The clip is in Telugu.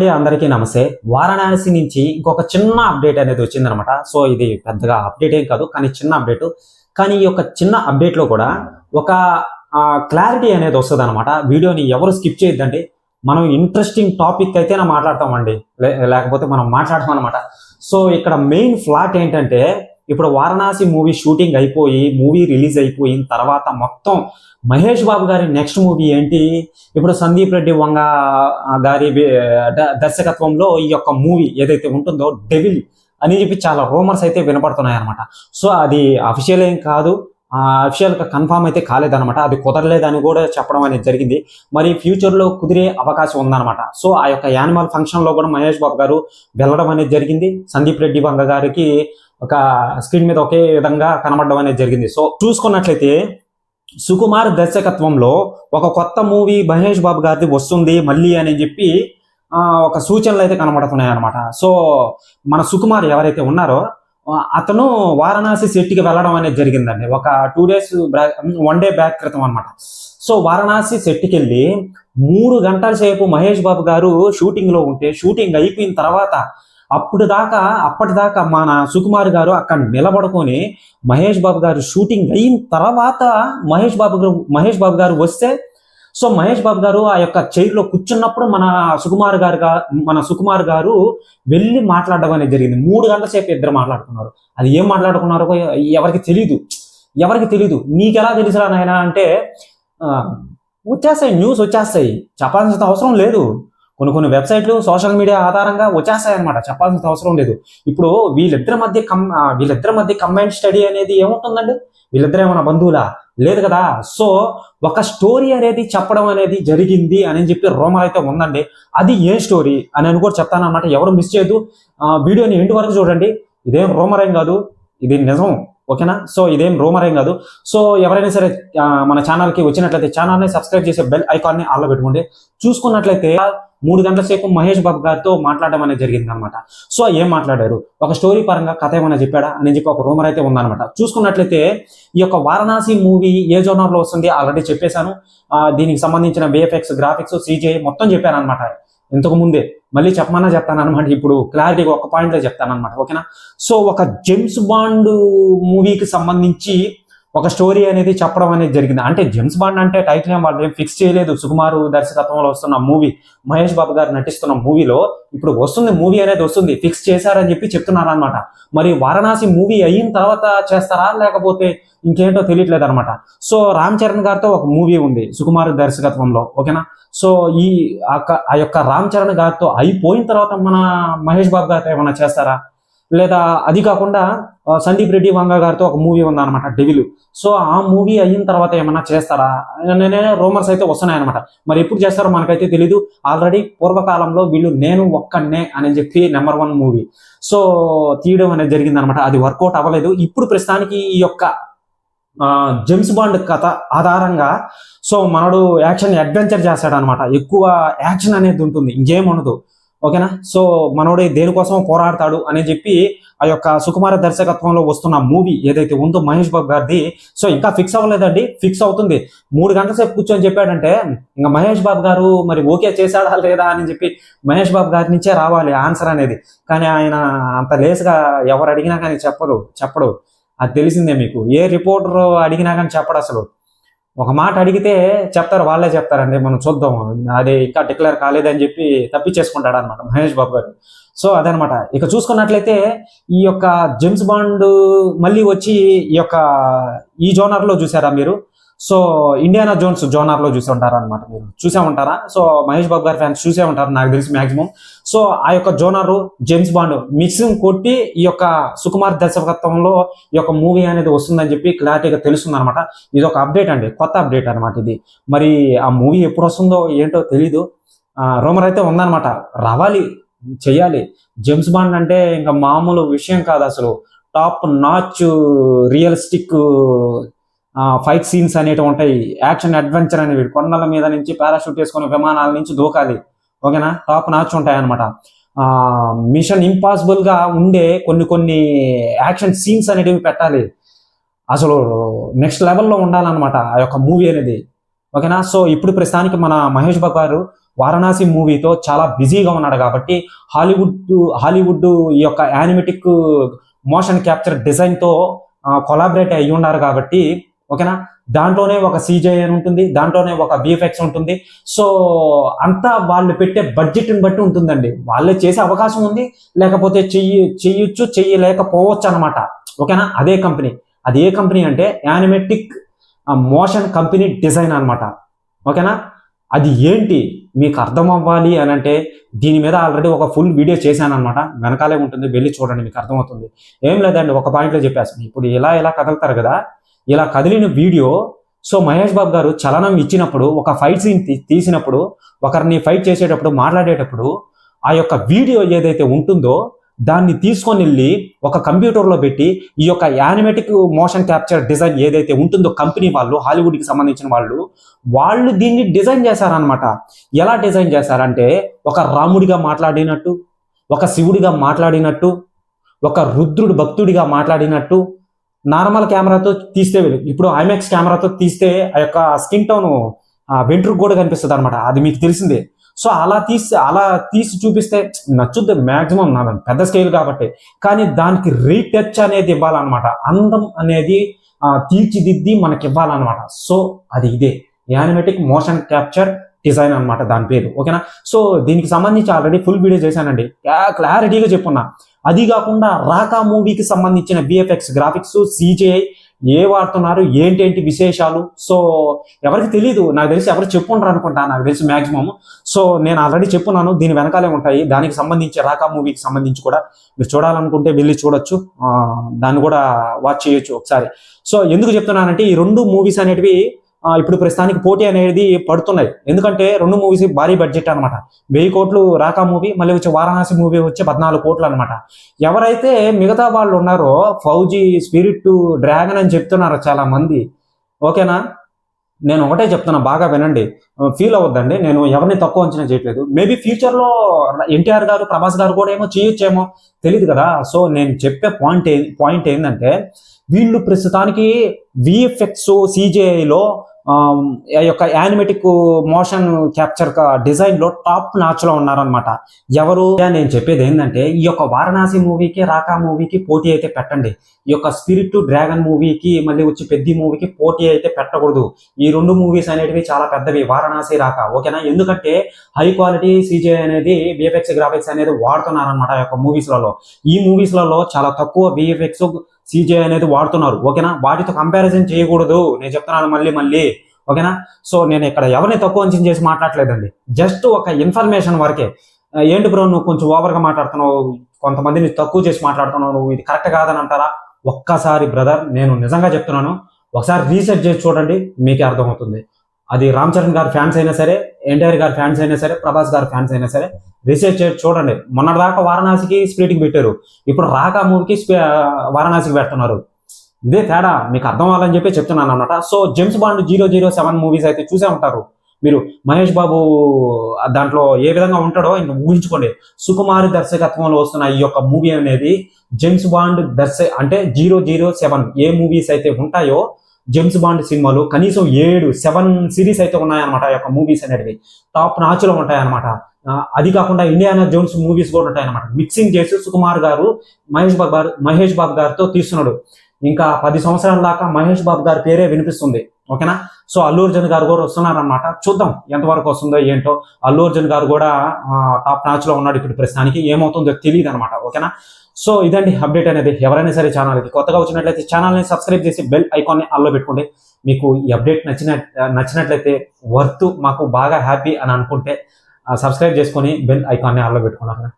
అండి, అందరికీ నమస్తే. వారణాసి నుంచి ఇంకొక చిన్న అప్డేట్ అనేది వచ్చిందనమాట. సో ఇది పెద్దగా అప్డేట్ ఏం కాదు, కానీ చిన్న అప్డేట్. కానీ ఈ యొక్క చిన్న అప్డేట్లో కూడా ఒక క్లారిటీ అనేది వస్తుంది అనమాట. వీడియోని ఎవరు స్కిప్ చేయొద్దండి. మనం ఇంట్రెస్టింగ్ టాపిక్ అయితేనే మాట్లాడతామండి, లేకపోతే మనం మాట్లాడతాం అనమాట. సో ఇక్కడ మెయిన్ ఫ్లాట్ ఏంటంటే, ఇప్పుడు వారణాసి మూవీ షూటింగ్ అయిపోయి మూవీ రిలీజ్ అయిపోయిన తర్వాత మొత్తం మహేష్ బాబు గారి నెక్స్ట్ మూవీ ఏంటి, ఇప్పుడు సందీప్ రెడ్డి వంగ గారి దర్శకత్వంలో ఈ యొక్క మూవీ ఏదైతే ఉంటుందో డెవిల్ అని చెప్పి చాలా రూమర్స్ అయితే వినపడుతున్నాయి అనమాట. సో అది అఫీషియల్ ఏం కాదు, అఫీషియల్గా కన్ఫామ్ అయితే కాలేదనమాట. అది కుదరలేదని కూడా చెప్పడం అనేది జరిగింది. మరి ఫ్యూచర్లో కుదిరే అవకాశం ఉందన్నమాట. సో ఆ యొక్క యానిమల్ ఫంక్షన్లో కూడా మహేష్ బాబు గారు వెళ్ళడం అనేది జరిగింది. సందీప్ రెడ్డి వంగ గారికి ఒక స్క్రీన్ మీద ఒకే విధంగా కనబడడం అనేది జరిగింది. సో చూసుకున్నట్లయితే సుకుమార్ దర్శకత్వంలో ఒక కొత్త మూవీ మహేష్ బాబు గారిది వస్తుంది మళ్ళీ అని చెప్పి ఒక సూచనలు అయితే కనబడుతున్నాయి అనమాట. సో మన సుకుమార్ ఎవరైతే ఉన్నారో అతను వారణాసి సెట్కి వెళ్ళడం అనేది జరిగిందండి. ఒక 2 days 1 day బ్యాక్ క్రితం అనమాట. సో వారణాసి సెట్కి వెళ్ళి 3 గంటల సేపు మహేష్ బాబు గారు షూటింగ్లో ఉంటే, షూటింగ్ అయిపోయిన తర్వాత అప్పటిదాకా మన సుకుమార్ గారు అక్కడ నిలబడుకొని మహేష్ బాబు గారు షూటింగ్ అయిన తర్వాత మహేష్ బాబు గారు వస్తే, సో మహేష్ బాబు గారు ఆ యొక్క చైర్లో కూర్చున్నప్పుడు మన సుకుమార్ గారు వెళ్ళి మాట్లాడడం అనేది జరిగింది. 3 గంటల సేపు ఇద్దరు మాట్లాడుకున్నారు. అది ఏం మాట్లాడుకున్నారో ఎవరికి తెలీదు. నీకెలా తెలుసురా నాయనా అంటే, వచ్చేస్తాయి, న్యూస్ వచ్చేస్తాయి, చెప్పాల్సిన అవసరం లేదు. కొన్ని వెబ్సైట్లు సోషల్ మీడియా ఆధారంగా వచ్చేస్తాయి అనమాట, చెప్పాల్సిన అవసరం లేదు. ఇప్పుడు వీళ్ళిద్దరి మధ్య కంబైన్డ్ స్టడీ అనేది ఏముంటుందండి? వీళ్ళిద్దరు ఏమన్నా బంధువులా? లేదు కదా. సో ఒక స్టోరీ అనేది చెప్పడం అనేది జరిగింది అని చెప్పి రూమర్ అయితే ఉందండి. అది ఏ స్టోరీ అని కూడా చెప్తాను అనమాట. ఎవరు మిస్ చేయదు, వీడియోని ఎండ్ వరకు చూడండి. ఇదేం రూమర్ ఏం కాదు, ఇది నిజం, ఓకేనా? సో ఇదేం రూమర్ ఏం కాదు. సో ఎవరైనా సరే మన ఛానల్కి వచ్చినట్లయితే ఛానల్ని సబ్స్క్రైబ్ చేసే బెల్ ఐకాన్ని ఆన్లో పెట్టుకోండి. చూసుకున్నట్లయితే 3 గంటల సేపు మహేష్ బాబు గారితో మాట్లాడడం అనేది జరిగింది అనమాట. సో ఏం మాట్లాడారు, ఒక స్టోరీ పరంగా కథ ఏమైనా చెప్పాడా అని చెప్పి ఒక రూమర్ అయితే ఉందన్నమాట. చూసుకున్నట్లయితే ఈ యొక్క వారణాసి మూవీ ఏ జోనర్లో వస్తుంది ఆల్రెడీ చెప్పేశాను. దీనికి సంబంధించిన VFX, గ్రాఫిక్స్, CGI మొత్తం చెప్పాను అనమాట ఇంతకు ముందే. మళ్ళీ చెప్తాను అనమాట. ఇప్పుడు క్లారిటీగా ఒక పాయింట్లో చెప్తాను అనమాట, ఓకేనా? సో ఒక జేమ్స్ బాండ్ మూవీకి సంబంధించి ఒక స్టోరీ అనేది చెప్పడం అనేది జరిగింది. అంటే జేమ్స్ బాండ్ అంటే టైటిల్ ఏం వాళ్ళు ఏం ఫిక్స్ చేయలేదు. సుకుమార్ దర్శకత్వంలో వస్తున్న మూవీ, మహేష్ బాబు గారు నటిస్తున్న మూవీలో ఇప్పుడు మూవీ అనేది వస్తుంది, ఫిక్స్ చేశారని చెప్పి చెప్తున్నారు అనమాట. మరి వారణాసి మూవీ అయిన తర్వాత చేస్తారా లేకపోతే ఇంకేంటో తెలియట్లేదు అనమాట. సో రామ్ చరణ్ గారితో ఒక మూవీ ఉంది సుకుమార్ దర్శకత్వంలో, ఓకేనా? సో ఆ యొక్క రామ్ చరణ్ గారితో అయిపోయిన తర్వాత మన మహేష్ బాబు గారితో ఏమైనా చేస్తారా? లేదా అది కాకుండా సందీప్ రెడ్డి వంగ గారితో ఒక మూవీ ఉందన్నమాట, డెవిల్. సో ఆ మూవీ అయిన తర్వాత ఏమన్నా చేస్తారా? రూమర్స్ అయితే వస్తున్నాయన్నమాట. మరి ఎప్పుడు చేస్తారో మనకైతే తెలీదు. ఆల్రెడీ పూర్వకాలంలో వీళ్ళు నేను ఒక్కనే అని చెప్పి నెంబర్ 1 మూవీ సో తీయడం అనేది జరిగిందనమాట. అది వర్కౌట్ అవ్వలేదు. ఇప్పుడు ప్రస్తుతానికి ఈ యొక్క జేమ్స్ బాండ్ కథ ఆధారంగా సో మనడు యాక్షన్ అడ్వెంచర్ చేస్తాడనమాట. ఎక్కువ యాక్షన్ అనేది ఉంటుంది, ఇంకేం ఉండదు, ఓకేనా? సో మనోడే దేనికోసం పోరాడతాడు అని చెప్పి ఆ యొక్క సుకుమార దర్శకత్వంలో వస్తున్న మూవీ ఏదైతే ఉందో మహేష్ బాబు గారిది, సో ఇంకా ఫిక్స్ అవ్వలేదండి, ఫిక్స్ అవుతుంది. 3 గంటల సేపు కూర్చొని చెప్పాడంటే ఇంకా మహేష్ బాబు గారు మరి ఓకే చేశాడా లేదా అని చెప్పి మహేష్ బాబు గారి నుంచే రావాలి ఆన్సర్ అనేది. కానీ ఆయన అంత లేసుగా ఎవరు అడిగినా కానీ చెప్పడు. అది తెలిసిందే మీకు. ఏ రిపోర్టర్ అడిగినా కానీ చెప్పడు అసలు. ఒక మాట అడిగితే వాళ్ళే చెప్తారండి, మనం చూద్దాం, అది ఇంకా డిక్లేర్ కాలేదని చెప్పి తప్పించేసుకుంటాడు అనమాట మహేష్ బాబు గారు. సో అదనమాట. ఇక చూసుకున్నట్లయితే ఈ యొక్క జేమ్స్ బాండ్ మళ్ళీ వచ్చి ఈ జోనర్లో చూసారా మీరు? సో ఇండియానా జోన్స్ జోనర్లో చూసి ఉంటారా అనమాట, మీరు చూసే ఉంటారా? సో మహేష్ బాబు గారి ఫ్యాన్స్ చూసే ఉంటారు నాకు తెలిసి మ్యాక్సిమం. సో ఆ యొక్క జోనరు జేమ్స్ బాండ్ మిక్సింగ్ కొట్టి ఈ యొక్క సుకుమార్ దర్శకత్వంలో ఈ యొక్క మూవీ అనేది వస్తుందని చెప్పి క్లారిటీగా తెలుస్తుంది అనమాట. ఇది ఒక అప్డేట్ అండి, కొత్త అప్డేట్ అనమాట ఇది. మరి ఆ మూవీ ఎప్పుడు వస్తుందో ఏంటో తెలీదు. రూమర్ అయితే ఉందన్నమాట, రావాలి, చెయ్యాలి. జేమ్స్ బాండ్ అంటే ఇంకా మామూలు విషయం కాదు అసలు. Top notch realistic fight scenes అనేవి ఉంటాయి, యాక్షన్ అడ్వెంచర్ అనేవి. కొండల మీద నుంచి పారాషూట్ వేసుకుని విమానాల నుంచి దూకాలి, ఓకేనా? టాప్ నాచ్ ఉంటాయి అనమాట. మిషన్ ఇంపాసిబుల్ గా ఉండే కొన్ని యాక్షన్ సీన్స్ అనేటివి పెట్టాలి. అసలు నెక్స్ట్ లెవెల్లో ఉండాలన్నమాట ఆ యొక్క మూవీ అనేది, ఓకేనా? సో ఇప్పుడు ప్రస్తుతానికి మన మహేష్ బాబు గారు వారణాసి మూవీతో చాలా బిజీగా ఉన్నాడు కాబట్టి హాలీవుడ్ ఈ యొక్క యానిమేటిక్ మోషన్ క్యాప్చర్ డిజైన్తో కొలాబరేట్ అయ్యి ఉన్నారు కాబట్టి ఓకేనా. దాంట్లోనే ఒక CGI అని ఉంటుంది, దాంట్లోనే ఒక VFX ఉంటుంది. సో అంతా వాళ్ళు పెట్టే బడ్జెట్ని బట్టి ఉంటుందండి. వాళ్ళే చేసే అవకాశం ఉంది, లేకపోతే చెయ్యొచ్చు చెయ్యలేకపోవచ్చు అనమాట. ఓకేనా. అదే కంపెనీ, అది ఏ కంపెనీ అంటే యానిమేటిక్ మోషన్ కంపెనీ డిజైన్ అనమాట. ఓకేనా. అది ఏంటి మీకు అర్థం అవ్వాలి అని అంటే దీని మీద ఆల్రెడీ ఒక ఫుల్ వీడియో చేశాను అనమాట, వెనకాలే ఉంటుంది, వెళ్ళి చూడండి, మీకు అర్థమవుతుంది. ఏం లేదండి, ఒక పాయింట్లో చెప్పేస్తాను. ఇప్పుడు ఇలా కదులుతారు కదా, ఇలా కదిలిన వీడియో. సో మహేష్ బాబు గారు చలనం ఇచ్చినప్పుడు, ఒక ఫైట్ సీన్ తీసినప్పుడు, ఒకరిని ఫైట్ చేసేటప్పుడు, మాట్లాడేటప్పుడు ఆ యొక్క వీడియో ఏదైతే ఉంటుందో దాన్ని తీసుకొని వెళ్ళి ఒక కంప్యూటర్లో పెట్టి ఈ యొక్క యానిమేటిక్ మోషన్ క్యాప్చర్ డిజైన్ ఏదైతే ఉంటుందో కంపెనీ వాళ్ళు, హాలీవుడ్కి సంబంధించిన వాళ్ళు దీన్ని డిజైన్ చేశారనమాట. ఎలా డిజైన్ చేశారంటే ఒక రాముడిగా మాట్లాడినట్టు, ఒక శివుడిగా మాట్లాడినట్టు, ఒక రుద్రుడు భక్తుడిగా మాట్లాడినట్టు. నార్మల్ కెమెరాతో తీస్తే, ఇప్పుడు ఐమాక్స్ కెమెరాతో తీస్తే ఆ యొక్క స్కిన్ టోన్ వెంట్రుకు కూడా కనిపిస్తుంది అనమాట, అది మీకు తెలిసిందే. సో అలా తీసి చూపిస్తే నచ్చుద్ది మ్యాక్సిమం, నా పెద్ద స్కేల్ కాబట్టి. కానీ దానికి రీటచ్ అనేది ఇవ్వాలన్నమాట, అందం అనేది తీర్చిదిద్ది మనకి ఇవ్వాలన్నమాట. సో అది ఇదే యానిమేటిక్ మోషన్ క్యాప్చర్ డిజైన్ అనమాట దాని పేరు. ఓకేనా. సో దీనికి సంబంధించి ఆల్రెడీ ఫుల్ వీడియో చేశానండి, క్లారిటీగా చెప్పున్నా. అది కాకుండా రాకా మూవీకి సంబంధించిన VFX గ్రాఫిక్స్, CGI ఏ వాడుతున్నారు, ఏంటి విశేషాలు. సో ఎవరికి తెలియదు, నాకు తెలిసి ఎవరు చెప్పుంటారు అనుకుంటా, నాకు తెలిసి మ్యాక్సిమం. సో నేను ఆల్రెడీ చెప్పున్నాను, దీని వెనకాలే ఉంటాయి. దానికి సంబంధించి రాకా మూవీకి సంబంధించి కూడా మీరు చూడాలనుకుంటే వెళ్ళి చూడొచ్చు, దాన్ని కూడా వాచ్ చేయొచ్చు ఒకసారి. సో ఎందుకు చెప్తున్నానంటే ఈ రెండు మూవీస్ అనేటివి ఇప్పుడు ప్రస్తుతానికి పోటీ అనేది పడుతున్నాయి. ఎందుకంటే రెండు మూవీస్ భారీ బడ్జెట్ అనమాట. 1000 కోట్లు రాకా మూవీ, మళ్ళీ వచ్చే వారణాసి మూవీ వచ్చి 14 కోట్లు అనమాట. ఎవరైతే మిగతా వాళ్ళు ఉన్నారో ఫౌజీ, స్పిరిట్, డ్రాగన్ అని చెప్తున్నారో చాలా మంది. ఓకేనా. నేను ఒకటే చెప్తున్నా, బాగా వినండి, ఫీల్ అవ్వద్దండి. నేను ఎవరిని తక్కువ అంచనా చేయట్లేదు. మేబీ ఫ్యూచర్లో NTR గారు, ప్రభాస్ గారు కూడా ఏమో చేయొచ్చేమో, తెలియదు కదా. సో నేను చెప్పే పాయింట్ ఏంటంటే వీళ్ళు ప్రస్తుతానికి VFX CGIలో ఆ యొక్క యానిమేటిక్ మోషన్ క్యాప్చర్ డిజైన్లో టాప్ నాచ్లో ఉన్నారనమాట. ఎవరు నేను చెప్పేది ఏంటంటే ఈ యొక్క వారణాసి మూవీకి, రాకా మూవీకి పోటీ అయితే పెట్టండి. ఈ యొక్క స్పిరిట్, డ్రాగన్ మూవీకి, మళ్ళీ వచ్చి పెద్ద మూవీకి పోటీ అయితే పెట్టకూడదు. ఈ రెండు మూవీస్ అనేటివి చాలా పెద్దవి, వారణాసి, రాకా. ఓకేనా. ఎందుకంటే హై క్వాలిటీ CGI అనేది, VFX గ్రాఫిక్స్ అనేది వాడుతున్నారనమాట ఆ యొక్క మూవీస్లలో. ఈ మూవీస్లలో చాలా తక్కువ VFX CGI అనేది వాడుతున్నారు. ఓకేనా. వాటితో కంపారిజన్ చేయకూడదు, నేను చెప్తున్నాను మళ్ళీ. ఓకేనా. సో నేను ఇక్కడ ఎవరిని తక్కువ అంచనా చేసి మాట్లాడలేదండి, జస్ట్ ఒక ఇన్ఫర్మేషన్ వరకే. ఏంటి బ్రో నువ్వు కొంచెం ఓవర్గా మాట్లాడుతున్నావు, కొంతమందిని తక్కువ చేసి మాట్లాడుతున్నావు, నువ్వు ఇది కరెక్ట్ కాదని అంటారా? ఒక్కసారి బ్రదర్, నేను నిజంగా చెప్తున్నాను, ఒకసారి రీసెర్చ్ చేసి చూడండి, మీకే అర్థమవుతుంది. అది రామ్ చరణ్ గారి ఫ్యాన్స్ అయినా సరే, NTR గారి ఫ్యాన్స్ అయినా సరే, ప్రభాస్ గారి ఫ్యాన్స్ అయినా సరే, రీసెర్చ్ చేసి చూడండి. మొన్నటిదాకా వారణాసికి స్ప్లిట్కి పెట్టారు, ఇప్పుడు రాకా మూవీకి వారణాసికి పెడుతున్నారు. ఇదే తేడా, మీకు అర్థం అవ్వాలని చెప్పి చెప్తున్నాను అనమాట. సో జేమ్స్ బాండ్ 007 మూవీస్ అయితే చూసే ఉంటారు మీరు. మహేష్ బాబు దాంట్లో ఏ విధంగా ఉంటాడో ఇంకా ఊహించుకోండి. సుకుమారి దర్శకత్వంలో వస్తున్న ఈ యొక్క మూవీ అనేది జేమ్స్ బాండ్ అంటే 007 ఏ మూవీస్ అయితే ఉంటాయో జేమ్స్ బాండ్ సినిమాలు కనీసం 7 సిరీస్ అయితే ఉన్నాయన్నమాట. ఆ యొక్క మూవీస్ అనేవి టాప్ నాచ్లో ఉంటాయన్నమాట. అది కాకుండా ఇండియానా జోన్స్ మూవీస్ కూడా ఉంటాయన్నమాట. మిక్సింగ్ చేసి సుకుమార్ గారు మహేష్ బాబు గారితో తీస్తున్నాడు. ఇంకా 10 సంవత్సరాల దాకా మహేష్ బాబు గారి పేరే వినిపిస్తుంది. ఓకేనా. సో అల్లు అర్జున్ గారు కూడా వస్తున్నారనమాట. చూద్దాం ఎంతవరకు వస్తుందో ఏంటో. అల్లు అర్జున్ గారు కూడా టాప్ నాచ్ లో ఉన్నాడు ఇప్పుడు ప్రస్తుతానికి, ఏమవుతుందో తెలియదు అనమాట. ఓకేనా. సో ఇదండి అప్డేట్ అనేది. ఎవరైనా సరే ఛానల్కి కొత్తగా వచ్చినట్లయితే ఛానల్ని సబ్స్క్రైబ్ చేసి బెల్ ఐకాన్ని ఆన్లో పెట్టుకోండి. మీకు ఈ అప్డేట్ నచ్చినట్లయితే వర్త్, మాకు బాగా హ్యాపీ అని అనుకుంటే సబ్స్క్రైబ్ చేసుకొని బెల్ ఐకాన్ని ఆన్లో పెట్టుకున్నాను.